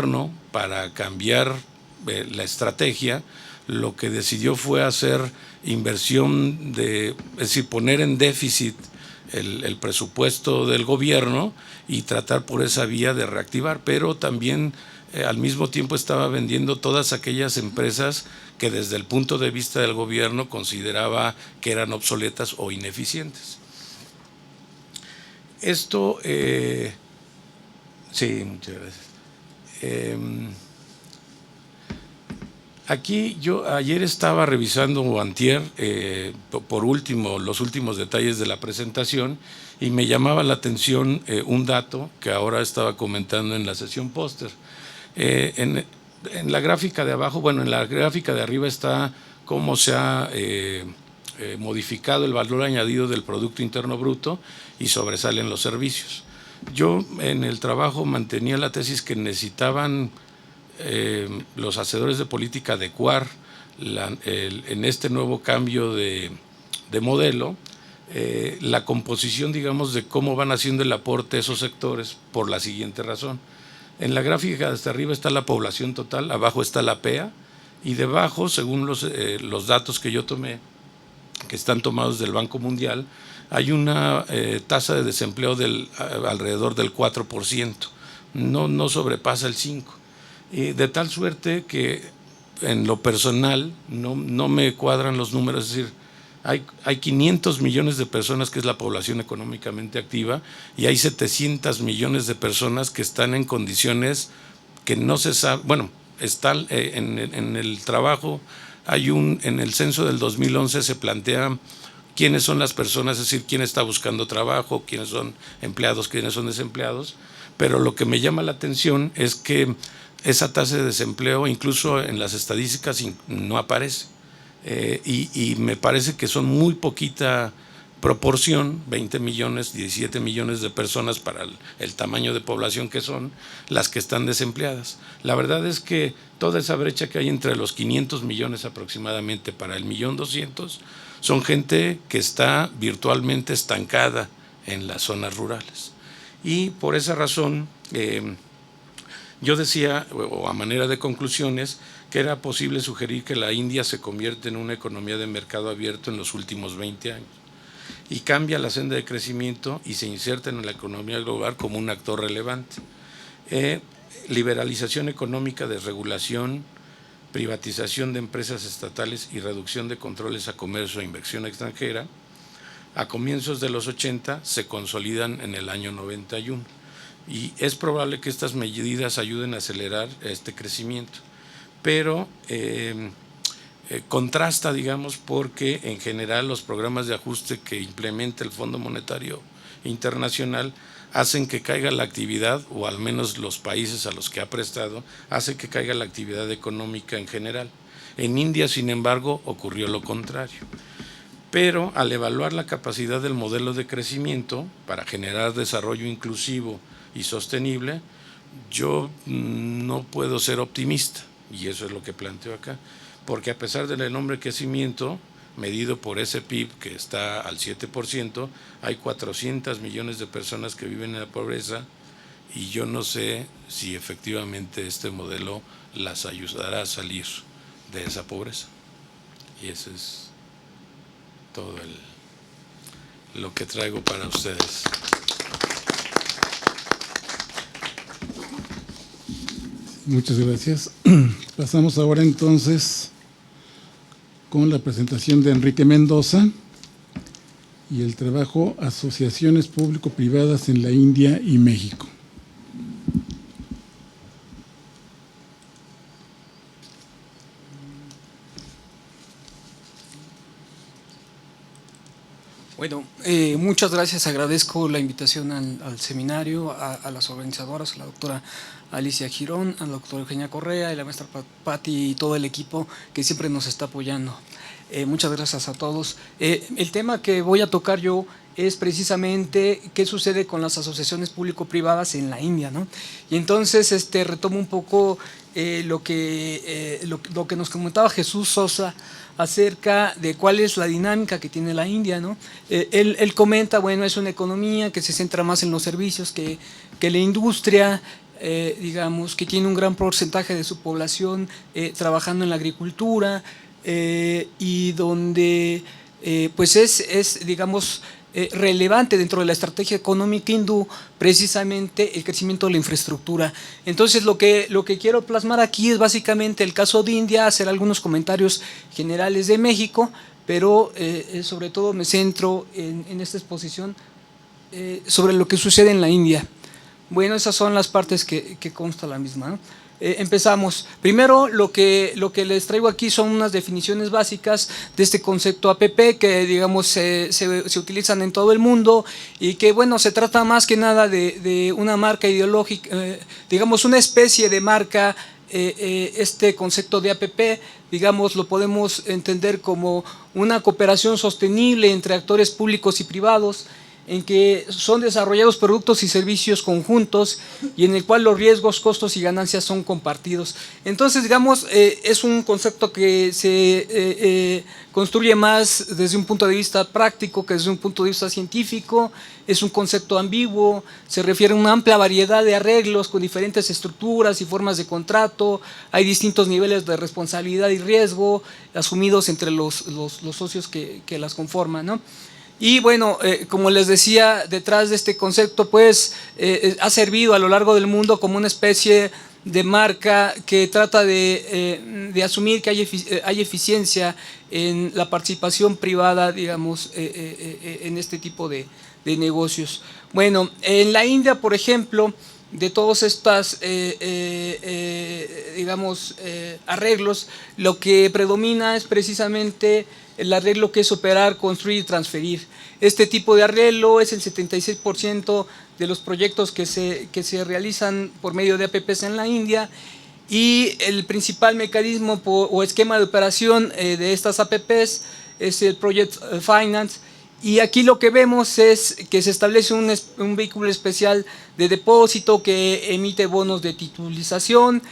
gobierno, para cambiar la estrategia, lo que decidió fue hacer inversión es decir, poner en déficit el presupuesto del gobierno y tratar por esa vía de reactivar, pero también al mismo tiempo estaba vendiendo todas aquellas empresas que desde el punto de vista del gobierno consideraba que eran obsoletas o ineficientes. Esto, sí, muchas gracias. Aquí yo ayer estaba revisando o antier, por último, los últimos detalles de la presentación y me llamaba la atención un dato que ahora estaba comentando en la sesión póster. En la gráfica de abajo, bueno, en la gráfica de arriba está cómo se ha modificado el valor añadido del Producto Interno Bruto y sobresalen los servicios. Yo en el trabajo mantenía la tesis que necesitaban los hacedores de política adecuar en este nuevo cambio de modelo la composición, digamos, de cómo van haciendo el aporte a esos sectores por la siguiente razón. En la gráfica de hasta arriba está la población total, abajo está la PEA y debajo, según los datos que yo tomé, que están tomados del Banco Mundial, hay una tasa de desempleo alrededor del 4%, no sobrepasa el 5%. De tal suerte que en lo personal no me cuadran los números, es decir, hay 500 millones de personas que es la población económicamente activa y hay 700 millones de personas que están en condiciones que no se sabe, bueno, están en el trabajo, en el censo del 2011 se plantea quiénes son las personas, es decir, quién está buscando trabajo, quiénes son empleados, quiénes son desempleados, pero lo que me llama la atención es que esa tasa de desempleo incluso en las estadísticas no aparece y me parece que son muy poquita proporción, 20 millones, 17 millones de personas para el tamaño de población que son las que están desempleadas. La verdad es que toda esa brecha que hay entre los 500 millones aproximadamente para el 1.200.000 son gente que está virtualmente estancada en las zonas rurales. Y por esa razón yo decía, o a manera de conclusiones, que era posible sugerir que la India se convierte en una economía de mercado abierto en los últimos 20 años y cambia la senda de crecimiento y se inserta en la economía global como un actor relevante. Liberalización económica, desregulación, privatización de empresas estatales y reducción de controles a comercio e inversión extranjera, a comienzos de los 80 se consolidan en el año 91. Y es probable que estas medidas ayuden a acelerar este crecimiento, pero contrasta, digamos, porque en general los programas de ajuste que implementa el Fondo Monetario Internacional hacen que caiga la actividad, o al menos los países a los que ha prestado, hace que caiga la actividad económica en general. En India, sin embargo, ocurrió lo contrario. Pero al evaluar la capacidad del modelo de crecimiento para generar desarrollo inclusivo y sostenible, yo no puedo ser optimista, y eso es lo que planteo acá, porque a pesar del enorme crecimiento medido por ese PIB que está al 7%, hay 400 millones de personas que viven en la pobreza y yo no sé si efectivamente este modelo las ayudará a salir de esa pobreza. Y eso es todo lo que traigo para ustedes. Muchas gracias. Pasamos ahora entonces con la presentación de Enrique Mendoza y el trabajo Asociaciones Público-Privadas en la India y México. Bueno, muchas gracias, agradezco la invitación al seminario, a las organizadoras, a la doctora Alicia Girón, a la doctora Eugenia Correa y la maestra Patti y todo el equipo que siempre nos está apoyando. Muchas gracias a todos. El tema que voy a tocar yo es precisamente qué sucede con las asociaciones público-privadas en la India, ¿no? Y entonces retomo un poco lo que nos comentaba Jesús Sosa acerca de cuál es la dinámica que tiene la India, ¿no? Él comenta, bueno, es una economía que se centra más en los servicios que la industria. digamos, que tiene un gran porcentaje de su población trabajando en la agricultura y donde pues es digamos, relevante dentro de la estrategia económica hindú precisamente el crecimiento de la infraestructura. Entonces lo que quiero plasmar aquí es básicamente el caso de India, hacer algunos comentarios generales de México, pero sobre todo me centro en esta exposición sobre lo que sucede en la India. Bueno, esas son las partes que consta la misma, ¿no? Empezamos. Primero, lo que les traigo aquí son unas definiciones básicas de este concepto APP que, digamos, se utilizan en todo el mundo y que, bueno, se trata más que nada de una marca ideológica, digamos, una especie de marca. Este concepto de APP, digamos, lo podemos entender como una cooperación sostenible entre actores públicos y privados, en que son desarrollados productos y servicios conjuntos y en el cual los riesgos, costos y ganancias son compartidos. Entonces, digamos, es un concepto que se construye más desde un punto de vista práctico que desde un punto de vista científico. Es un concepto ambiguo, se refiere a una amplia variedad de arreglos con diferentes estructuras y formas de contrato. Hay distintos niveles de responsabilidad y riesgo asumidos entre los socios que las conforman, ¿no? Y bueno, como les decía, detrás de este concepto pues ha servido a lo largo del mundo como una especie de marca que trata de asumir que hay eficiencia en la participación privada, digamos, en este tipo de negocios. Bueno, en la India, por ejemplo, de todos estos, digamos, arreglos, lo que predomina es precisamente el arreglo que es operar, construir y transferir. Este tipo de arreglo es el 76% de los proyectos que se realizan por medio de APPs en la India, y el principal mecanismo o esquema de operación de estas APPs es el Project Finance. Y aquí lo que vemos es que se establece un vehículo especial de depósito que emite bonos de titulización.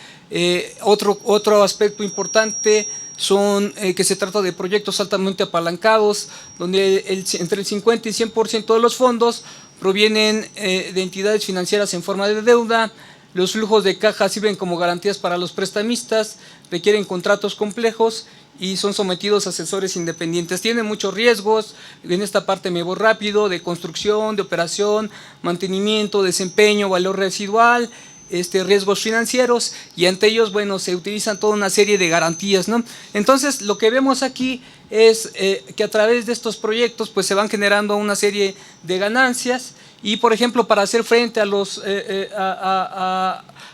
Otro aspecto importante son que se trata de proyectos altamente apalancados, donde entre el 50 y 100% de los fondos provienen de entidades financieras en forma de deuda. Los flujos de caja sirven como garantías para los prestamistas, requieren contratos complejos y son sometidos a asesores independientes. Tienen muchos riesgos, en esta parte me voy rápido, de construcción, de operación, mantenimiento, desempeño, valor residual, riesgos financieros, y ante ellos, bueno, se utilizan toda una serie de garantías, ¿no? Entonces, lo que vemos aquí es que a través de estos proyectos pues se van generando una serie de ganancias y, por ejemplo, para hacer frente a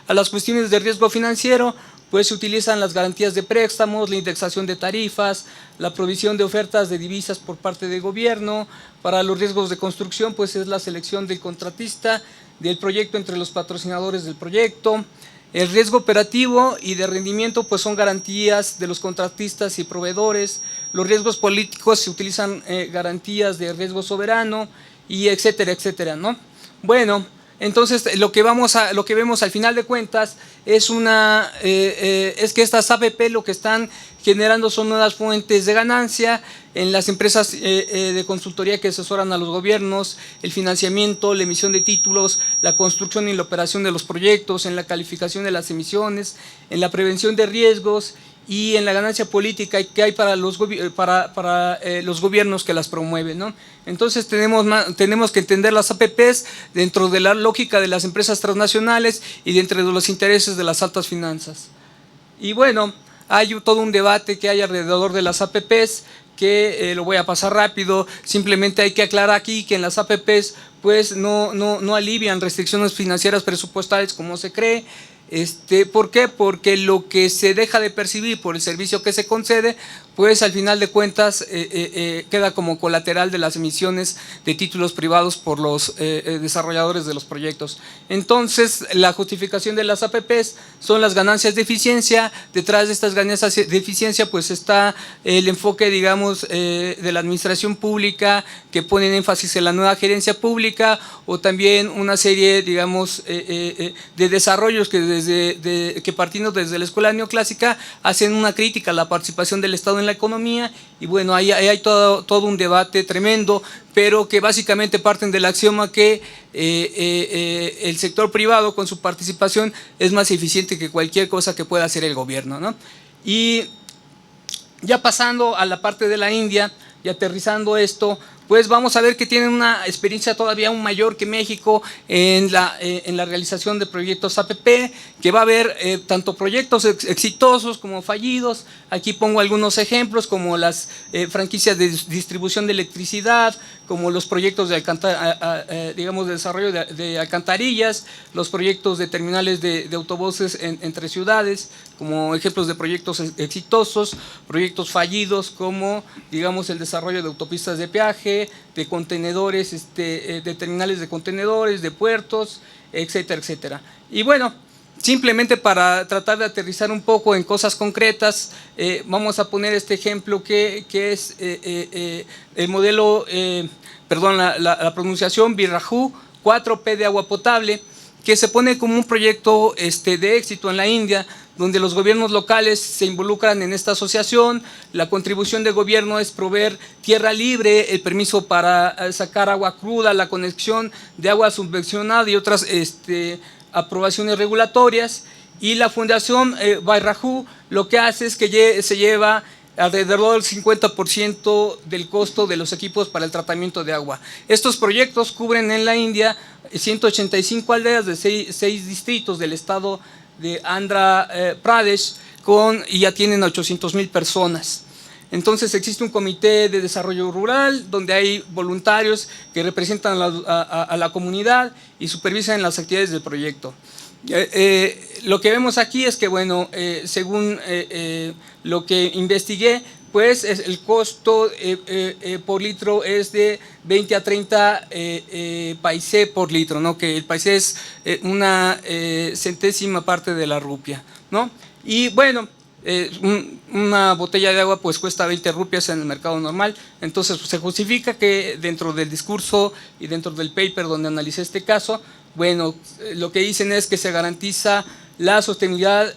las cuestiones de riesgo financiero, pues se utilizan las garantías de préstamos, la indexación de tarifas, la provisión de ofertas de divisas por parte del gobierno. Para los riesgos de construcción, pues es la selección del contratista del proyecto entre los patrocinadores del proyecto. El riesgo operativo y de rendimiento pues son garantías de los contratistas y proveedores. Los riesgos políticos se utilizan garantías de riesgo soberano y etcétera, etcétera, ¿no? Bueno, entonces lo que vemos al final de cuentas es que estas APP lo que están generando son nuevas fuentes de ganancia en las empresas de consultoría que asesoran a los gobiernos, el financiamiento, la emisión de títulos, la construcción y la operación de los proyectos, en la calificación de las emisiones, en la prevención de riesgos y en la ganancia política que hay para los gobiernos que las promueven, ¿no? Entonces tenemos que entender las APPs dentro de la lógica de las empresas transnacionales y dentro de los intereses de las altas finanzas. Y bueno, hay todo un debate que hay alrededor de las APPs que lo voy a pasar rápido. Simplemente hay que aclarar aquí que en las APPs pues no alivian restricciones financieras presupuestales como se cree. ¿Por qué? Porque lo que se deja de percibir por el servicio que se concede, pues al final de cuentas queda como colateral de las emisiones de títulos privados por los desarrolladores de los proyectos. Entonces, la justificación de las APPs son las ganancias de eficiencia. Detrás de estas ganancias de eficiencia, pues está el enfoque, digamos, de la administración pública, que ponen énfasis en la nueva gerencia pública, o también una serie, digamos, de desarrollos que partiendo desde la escuela neoclásica hacen una crítica a la participación del Estado en en la economía, y bueno, ahí hay todo un debate tremendo, pero que básicamente parten del axioma que el sector privado con su participación es más eficiente que cualquier cosa que pueda hacer el gobierno, ¿no? Y ya pasando a la parte de la India y aterrizando esto, pues vamos a ver que tienen una experiencia todavía aún mayor que México en la realización de proyectos APP, que va a haber tanto proyectos exitosos como fallidos. Aquí pongo algunos ejemplos, como las franquicias de distribución de electricidad, como los proyectos de digamos, de desarrollo de alcantarillas, los proyectos de terminales de autobuses entre ciudades, como ejemplos de proyectos exitosos, proyectos fallidos, como, digamos, el desarrollo de autopistas de peaje, de contenedores, de terminales de contenedores, de puertos, etcétera, etcétera. Y bueno, simplemente para tratar de aterrizar un poco en cosas concretas, vamos a poner este ejemplo que es el modelo, perdón, la pronunciación Birraju 4P de agua potable, que se pone como un proyecto de éxito en la India, donde los gobiernos locales se involucran en esta asociación. La contribución del gobierno es proveer tierra libre, el permiso para sacar agua cruda, la conexión de agua subvencionada y otras aprobaciones regulatorias. Y la Fundación Birraju lo que hace es que se lleva alrededor del 50% del costo de los equipos para el tratamiento de agua. Estos proyectos cubren en la India 185 aldeas de 6 distritos del estado de Andhra Pradesh, y ya tienen 800,000 personas. Entonces existe un comité de desarrollo rural donde hay voluntarios que representan a la comunidad y supervisan las actividades del proyecto. Lo que vemos aquí es que, bueno, según lo que investigué, pues el costo por litro es de 20 a 30 paisé por litro, ¿no? Que el paisé es una centésima parte de la rupia, ¿no? Y bueno, una botella de agua pues cuesta 20 rupias en el mercado normal. Entonces pues, se justifica que dentro del discurso y dentro del paper donde analicé este caso, bueno, lo que dicen es que se garantiza la sostenibilidad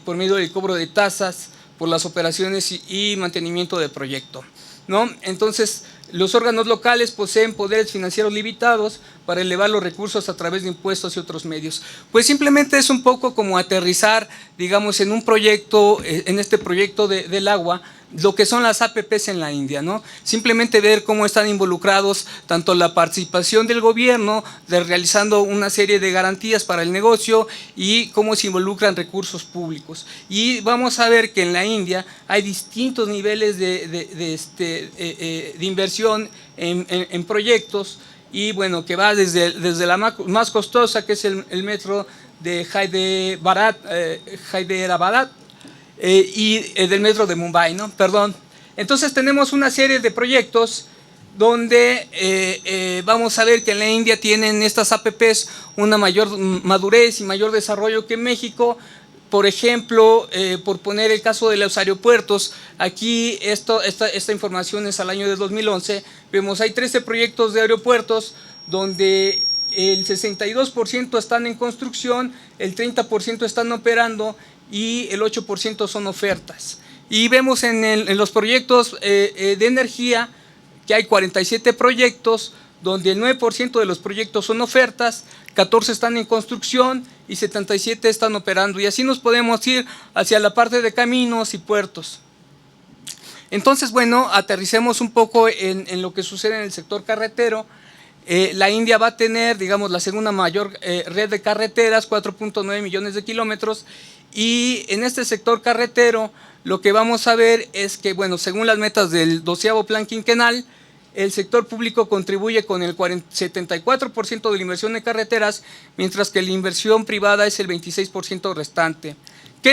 por medio del cobro de tasas por las operaciones y mantenimiento del proyecto, ¿no? Entonces, los órganos locales poseen poderes financieros limitados para elevar los recursos a través de impuestos y otros medios. Pues simplemente es un poco como aterrizar, digamos, en un proyecto, en este proyecto del agua, lo que son las APPs en la India, ¿no? Simplemente ver cómo están involucrados tanto la participación del gobierno, realizando una serie de garantías para el negocio, y cómo se involucran recursos públicos. Y vamos a ver que en la India hay distintos niveles de inversión en proyectos, y bueno, que va desde la más costosa, que es el metro de Hyderabad, y del metro de Mumbai, ¿no? Perdón. Entonces tenemos una serie de proyectos donde vamos a ver que en la India tienen estas APPs una mayor madurez y mayor desarrollo que en México. Por ejemplo, por poner el caso de los aeropuertos, aquí esta información es al año de 2011, vemos hay 13 proyectos de aeropuertos donde el 62% están en construcción, el 30% están operando y el 8% son ofertas. Y vemos en los proyectos de energía que hay 47 proyectos, donde el 9% de los proyectos son ofertas, 14 están en construcción y 77 están operando. Y así nos podemos ir hacia la parte de caminos y puertos. Entonces, bueno, aterricemos un poco en lo que sucede en el sector carretero. La India va a tener, digamos, la segunda mayor red de carreteras, 4.9 millones de kilómetros, y en este sector carretero lo que vamos a ver es que, bueno, según las metas del 12º Plan Quinquenal, el sector público contribuye con el 74% de la inversión en carreteras, mientras que la inversión privada es el 26% restante.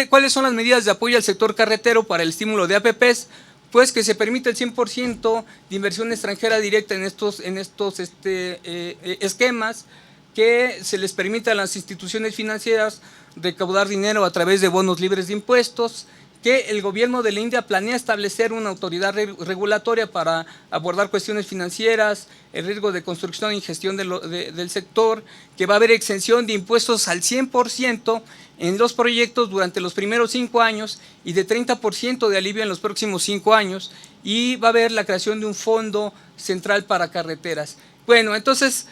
¿Cuáles son las medidas de apoyo al sector carretero para el estímulo de APPs? Pues que se permite el 100% de inversión extranjera directa en estos esquemas, que se les permite a las instituciones financieras recaudar dinero a través de bonos libres de impuestos, que el gobierno de la India planea establecer una autoridad regulatoria para abordar cuestiones financieras, el riesgo de construcción y gestión del sector, que va a haber exención de impuestos al 100% en los proyectos durante los primeros 5 años y de 30% de alivio en los próximos 5 años, y va a haber la creación de un fondo central para carreteras. Bueno, entonces,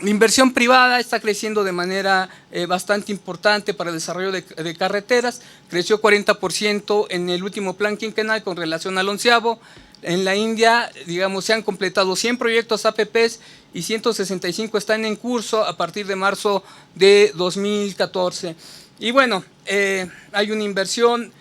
la inversión privada está creciendo de manera bastante importante para el desarrollo de carreteras. Creció 40% en el último plan quinquenal con relación al 11º. En la India, digamos, se han completado 100 proyectos APPs y 165 están en curso a partir de marzo de 2014. Y bueno, hay una inversión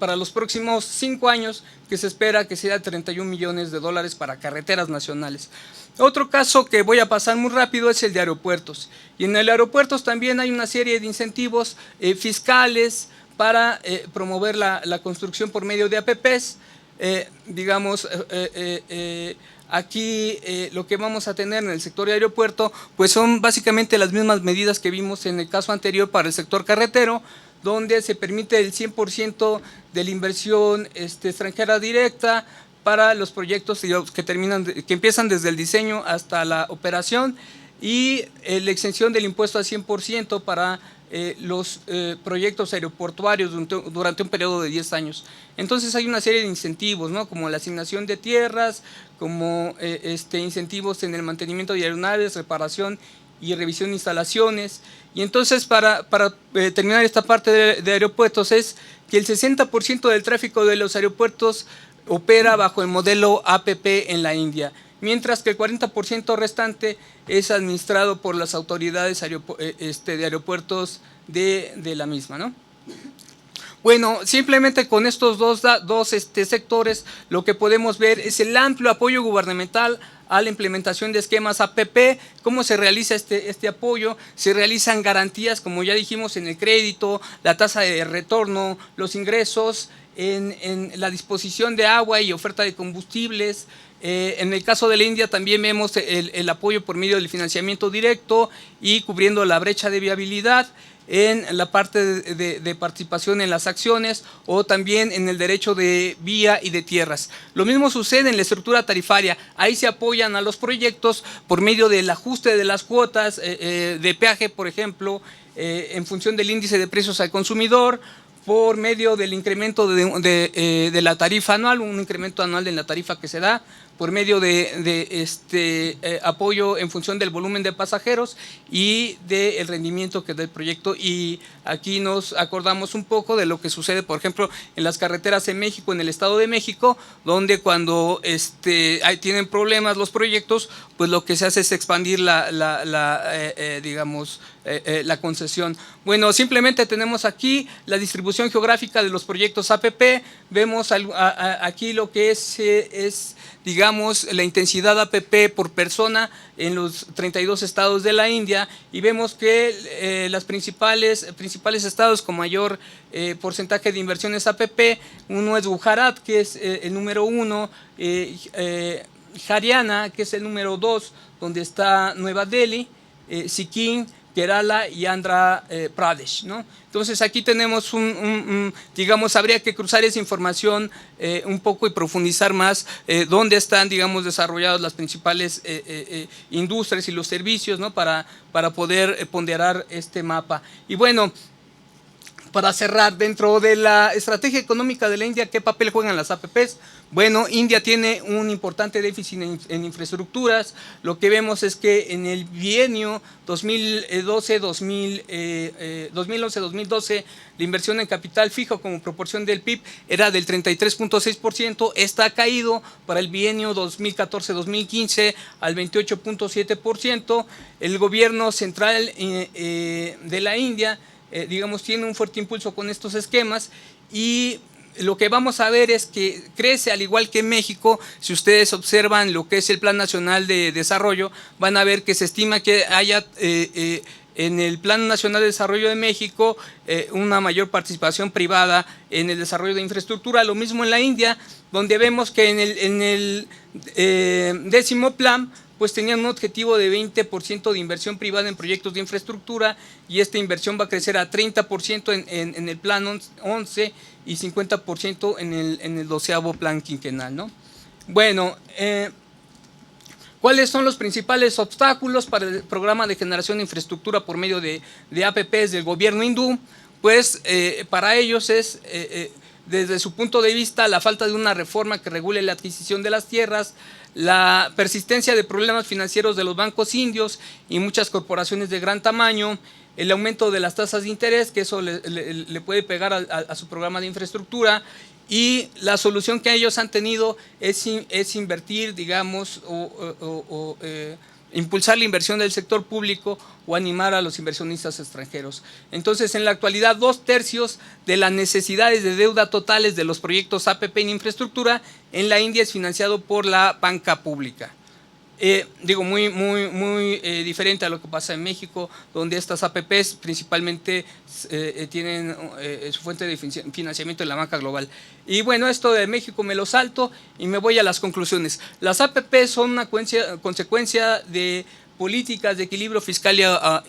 para los próximos 5 años que se espera que sea $31 millones para carreteras nacionales. Otro caso que voy a pasar muy rápido es el de aeropuertos. Y en el aeropuertos también hay una serie de incentivos fiscales para promover la construcción por medio de APPs. Aquí lo que vamos a tener en el sector de aeropuerto pues son básicamente las mismas medidas que vimos en el caso anterior para el sector carretero, donde se permite el 100% de la inversión extranjera directa para los proyectos que empiezan desde el diseño hasta la operación, y la exención del impuesto al 100% para los proyectos aeroportuarios durante un periodo de 10 años. Entonces hay una serie de incentivos, ¿no?, como la asignación de tierras, como incentivos en el mantenimiento de aeronaves, reparación y revisión de instalaciones. Y entonces para terminar esta parte de aeropuertos es que el 60% del tráfico de los aeropuertos opera bajo el modelo APP en la India, mientras que el 40% restante es administrado por las autoridades de aeropuertos de la misma, ¿no? Bueno, simplemente con estos dos sectores lo que podemos ver es el amplio apoyo gubernamental a la implementación de esquemas APP. ¿Cómo se realiza este apoyo? Se realizan garantías, como ya dijimos, en el crédito, la tasa de retorno, los ingresos, en la disposición de agua y oferta de combustibles. En el caso de la India también vemos el apoyo por medio del financiamiento directo y cubriendo la brecha de viabilidad en la parte de participación en las acciones, o también en el derecho de vía y de tierras. Lo mismo sucede en la estructura tarifaria. Ahí se apoyan a los proyectos por medio del ajuste de las cuotas de peaje, por ejemplo, en función del índice de precios al consumidor, por medio del incremento de la tarifa anual, un incremento anual de la tarifa que se da, por medio de apoyo en función del volumen de pasajeros y del rendimiento que da el proyecto. Y aquí nos acordamos un poco de lo que sucede, por ejemplo, en las carreteras en México, en el Estado de México, donde cuando tienen problemas los proyectos, pues lo que se hace es expandir la concesión. Bueno, simplemente tenemos aquí la distribución geográfica de los proyectos APP. Vemos aquí lo que es digamos, la intensidad APP por persona en los 32 estados de la India, y vemos que los principales estados con mayor porcentaje de inversiones APP, uno es Gujarat, que es el número 1, Haryana, que es el número 2, donde está Nueva Delhi, Sikkim, Kerala y Andhra Pradesh, ¿no? Entonces aquí tenemos digamos, habría que cruzar esa información un poco y profundizar más dónde están, digamos, desarrolladas las principales industrias y los servicios, ¿no?, para poder ponderar este mapa. Y bueno, para cerrar, dentro de la estrategia económica de la India, ¿qué papel juegan las APPs? Bueno, India tiene un importante déficit en infraestructuras. Lo que vemos es que en el bienio 2011-2012, la inversión en capital fijo como proporción del PIB era del 33.6%. Esta ha caído para el bienio 2014-2015 al 28.7%. El gobierno central de la India, digamos, tiene un fuerte impulso con estos esquemas, y lo que vamos a ver es que crece, al igual que en México. Si ustedes observan lo que es el Plan Nacional de Desarrollo, van a ver que se estima que haya en el Plan Nacional de Desarrollo de México una mayor participación privada en el desarrollo de infraestructura. Lo mismo en la India, donde vemos que en el 10º plan pues tenían un objetivo de 20% de inversión privada en proyectos de infraestructura, y esta inversión va a crecer a 30% en el plan 11 y 50% en el 12º plan quinquenal, ¿no? Bueno, ¿cuáles son los principales obstáculos para el programa de generación de infraestructura por medio de APPs del gobierno hindú? Pues para ellos es, desde su punto de vista, la falta de una reforma que regule la adquisición de las tierras, la persistencia de problemas financieros de los bancos indios y muchas corporaciones de gran tamaño, el aumento de las tasas de interés, que eso le puede pegar a su programa de infraestructura, y la solución que ellos han tenido es invertir, digamos, impulsar la inversión del sector público o animar a los inversionistas extranjeros. Entonces, en la actualidad, 2/3 de las necesidades de deuda totales de los proyectos APP en infraestructura en la India es financiado por la banca pública. Muy diferente a lo que pasa en México, donde estas APPs principalmente tienen su fuente de financiamiento en la banca global. Y bueno, esto de México me lo salto y me voy a las conclusiones. Las APPs son una consecuencia de políticas de equilibrio fiscal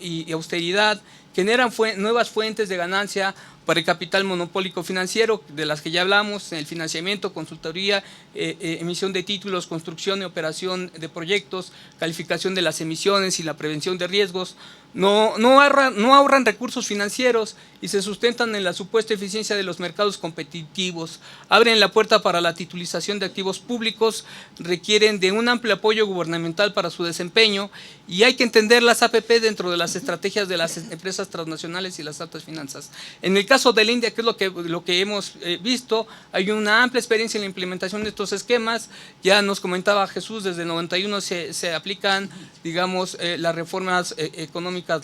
y austeridad, generan nuevas fuentes de ganancia para el capital monopólico financiero, de las que ya hablamos, el financiamiento, consultoría, emisión de títulos, construcción y operación de proyectos, calificación de las emisiones y la prevención de riesgos. No ahorran recursos financieros y se sustentan en la supuesta eficiencia de los mercados competitivos. Abren la puerta para la titulización de activos públicos, requieren de un amplio apoyo gubernamental para su desempeño, y hay que entender las APP dentro de las estrategias de las empresas transnacionales y las altas finanzas. En el caso de la India, que es lo que hemos visto, hay una amplia experiencia en la implementación de estos esquemas. Ya nos comentaba Jesús, desde el 91 se aplican, digamos, las reformas económicas,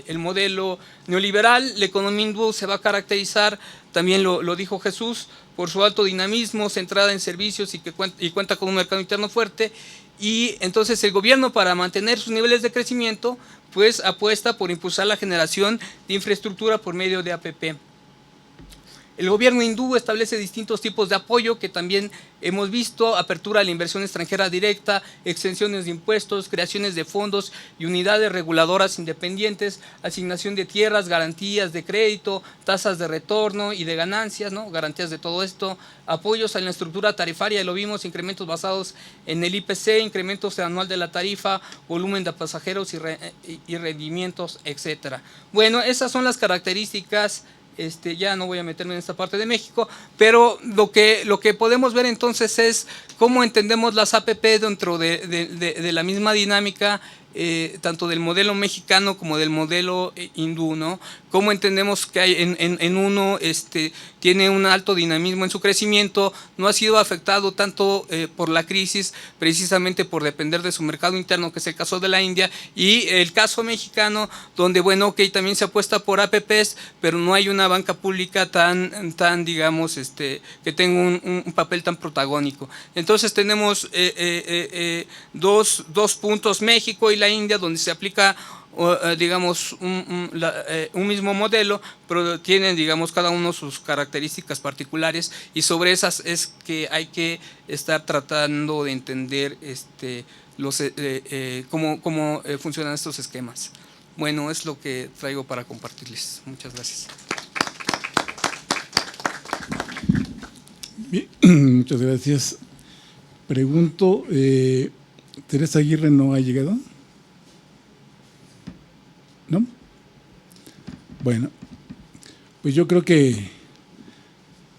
el modelo neoliberal. La economía hindú se va a caracterizar, también lo dijo Jesús, por su alto dinamismo, centrada en servicios y cuenta con un mercado interno fuerte. Y entonces el gobierno, para mantener sus niveles de crecimiento, pues apuesta por impulsar la generación de infraestructura por medio de APP. El gobierno hindú establece distintos tipos de apoyo que también hemos visto: apertura a la inversión extranjera directa, exenciones de impuestos, creaciones de fondos y unidades reguladoras independientes, asignación de tierras, garantías de crédito, tasas de retorno y de ganancias, ¿no? Garantías de todo esto, apoyos a la estructura tarifaria, lo vimos, incrementos basados en el IPC, incrementos anual de la tarifa, volumen de pasajeros y rendimientos, etcétera. Bueno, esas son las características. Ya no voy a meterme en esta parte de México, pero lo que podemos ver entonces es cómo entendemos las APP dentro de la misma dinámica, tanto del modelo mexicano como del modelo hindú, ¿no? Cómo entendemos que hay en uno tiene un alto dinamismo en su crecimiento, no ha sido afectado tanto por la crisis, precisamente por depender de su mercado interno, que es el caso de la India, y el caso mexicano, donde, bueno, ok, también se apuesta por APPs, pero no hay una banca pública tan digamos, que tenga un papel tan protagónico. Entonces tenemos dos puntos, México y la India, donde se aplica, digamos, un mismo modelo, pero tienen, digamos, cada uno sus características particulares, y sobre esas es que hay que estar tratando de entender cómo funcionan estos esquemas. Bueno, es lo que traigo para compartirles. Muchas gracias. Bien, muchas gracias. Pregunto, ¿Teresa Aguirre no ha llegado? ¿No? Bueno, pues yo creo que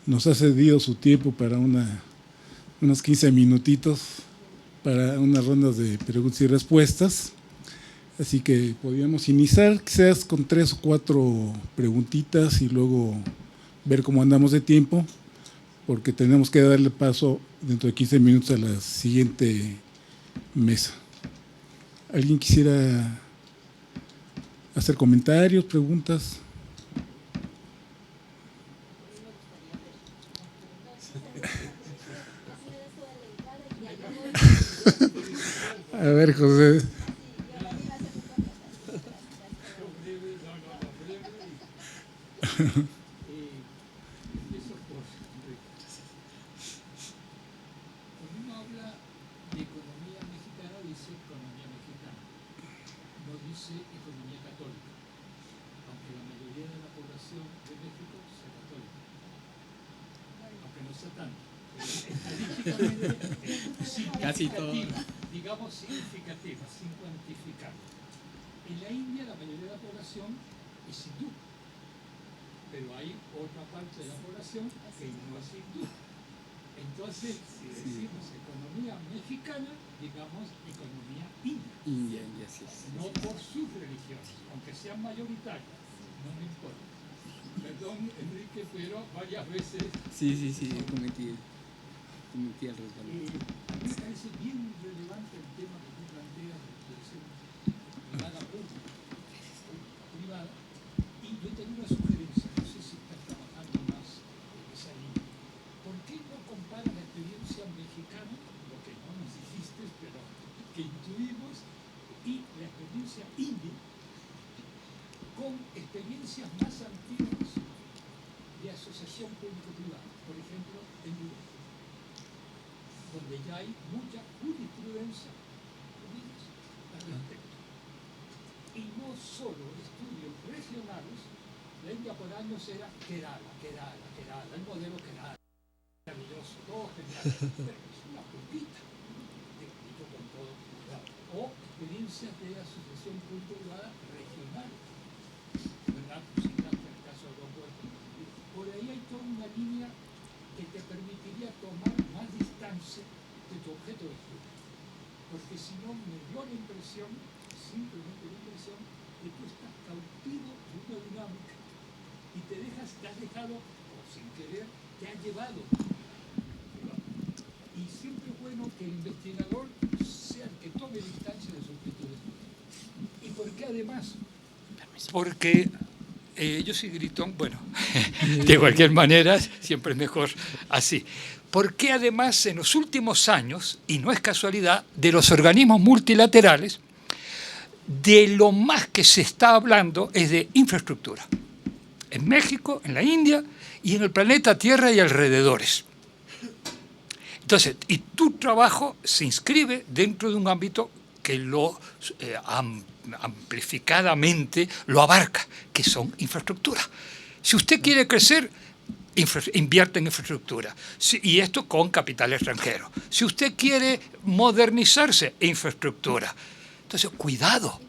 nos ha cedido su tiempo para unos 15 minutitos para unas rondas de preguntas y respuestas. Así que podríamos iniciar quizás con 3 o 4 preguntitas y luego ver cómo andamos de tiempo, porque tenemos que darle paso dentro de 15 minutos a la siguiente mesa. ¿Alguien quisiera hacer comentarios, preguntas? A ver, José. bastante. Estadísticamente Casi todo. digamos significativa, sin cuantificar. En la India la mayoría de la población es hindú, pero hay otra parte de la población que no es hindú. Entonces, si decimos economía mexicana, digamos economía india. India, sí. No por sus religiones, aunque sean mayoritarias, no me importa. Perdón, Enrique, pero varias veces... Sí, cometí el resbalón. A mí me parece bien relevante el tema que tú planteas de producción privada pública. Y yo tengo una sugerencia, no sé si estás trabajando más en esa línea. ¿Por qué no comparas la experiencia mexicana, lo que no nos dijiste, pero que intuimos, y la experiencia india con experiencias más antiguas de asociación público-privada, por ejemplo, en Europa, donde ya hay mucha jurisprudencia al respecto. Y no solo estudios regionales, la India por años era Kerala, el modelo Kerala, maravilloso, todo genial, pero es una pulpita, dicho con todo cuidado. O experiencias de asociación público-privada regional, ¿verdad? Citaste el caso de los huertos. Por ahí hay toda una línea que te permitiría tomar más distancia de tu objeto de estudio. Porque si no, me dio la impresión, simplemente la impresión, de que tú estás cautivo de una dinámica y te has dejado, o sin querer, te ha llevado. Y siempre es bueno que el investigador sea el que tome distancia de su objeto de estudio. ¿Y por qué además? Porque yo soy gritón, bueno, de cualquier manera, siempre es mejor así. Porque además en los últimos años, y no es casualidad, de los organismos multilaterales, de lo más que se está hablando es de infraestructura. En México, en la India y en el planeta Tierra y alrededores. Entonces, y tu trabajo se inscribe dentro de un ámbito que lo amplificadamente lo abarca, que son infraestructuras. Si usted quiere crecer, invierte en infraestructura. Y esto con capital extranjero. Si usted quiere modernizarse, infraestructura. Entonces, cuidado.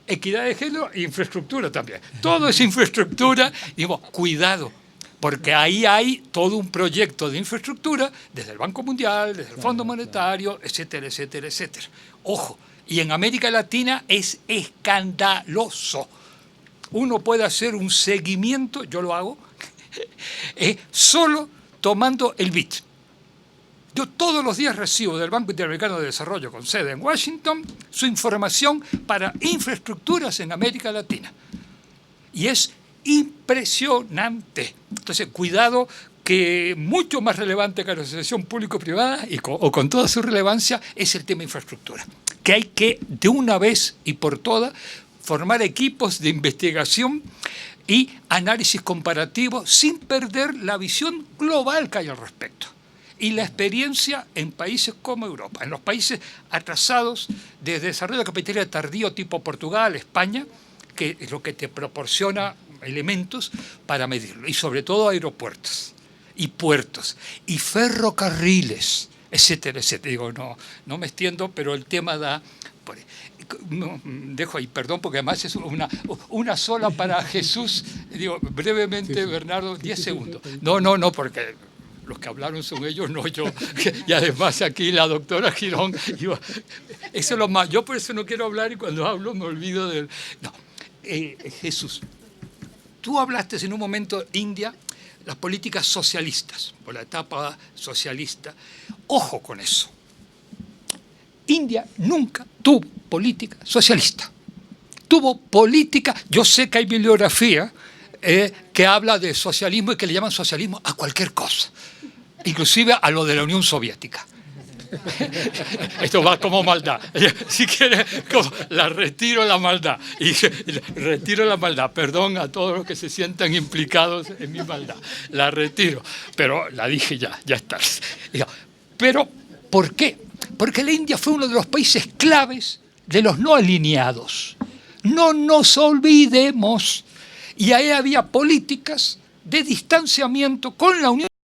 Equidad de género e infraestructura también. Todo es infraestructura. Digo, cuidado. Porque ahí hay todo un proyecto de infraestructura desde el Banco Mundial, desde el Fondo Monetario, etcétera, etcétera, etcétera. Ojo, y en América Latina es escandaloso. Uno puede hacer un seguimiento, yo lo hago, solo tomando el BID. Yo todos los días recibo del Banco Interamericano de Desarrollo, con sede en Washington, su información para infraestructuras en América Latina. Y es impresionante. Entonces, cuidado, que mucho más relevante que la asociación público-privada, o con toda su relevancia, es el tema de infraestructura. Que hay que, de una vez y por todas, formar equipos de investigación y análisis comparativo sin perder la visión global que hay al respecto. Y la experiencia en países como Europa, en los países atrasados de desarrollo capitalista tardío tipo Portugal, España, que es lo que te proporciona elementos para medirlo. Y sobre todo aeropuertos, y puertos, y ferrocarriles, etcétera, etcétera. Digo, no me extiendo, pero el tema da... No, dejo ahí, perdón, porque además es una sola para Jesús. Digo, brevemente, Bernardo, 10 segundos. No, porque los que hablaron son ellos, no yo. Y además aquí la doctora Girón. Eso es lo más. Yo por eso no quiero hablar y cuando hablo me olvido del... No, Jesús, tú hablaste en un momento, India, las políticas socialistas, por la etapa socialista. Ojo con eso. India nunca tuvo política socialista. Tuvo política, yo sé que hay bibliografía que habla de socialismo y que le llaman socialismo a cualquier cosa, inclusive a lo de la Unión Soviética. Esto va como maldad. Si quieres, la retiro la maldad. Y retiro la maldad. Perdón a todos los que se sientan implicados en mi maldad. La retiro. Pero la dije ya está. Pero, ¿por qué? Porque la India fue uno de los países claves de los no alineados. No nos olvidemos. Y ahí había políticas de distanciamiento con la Unión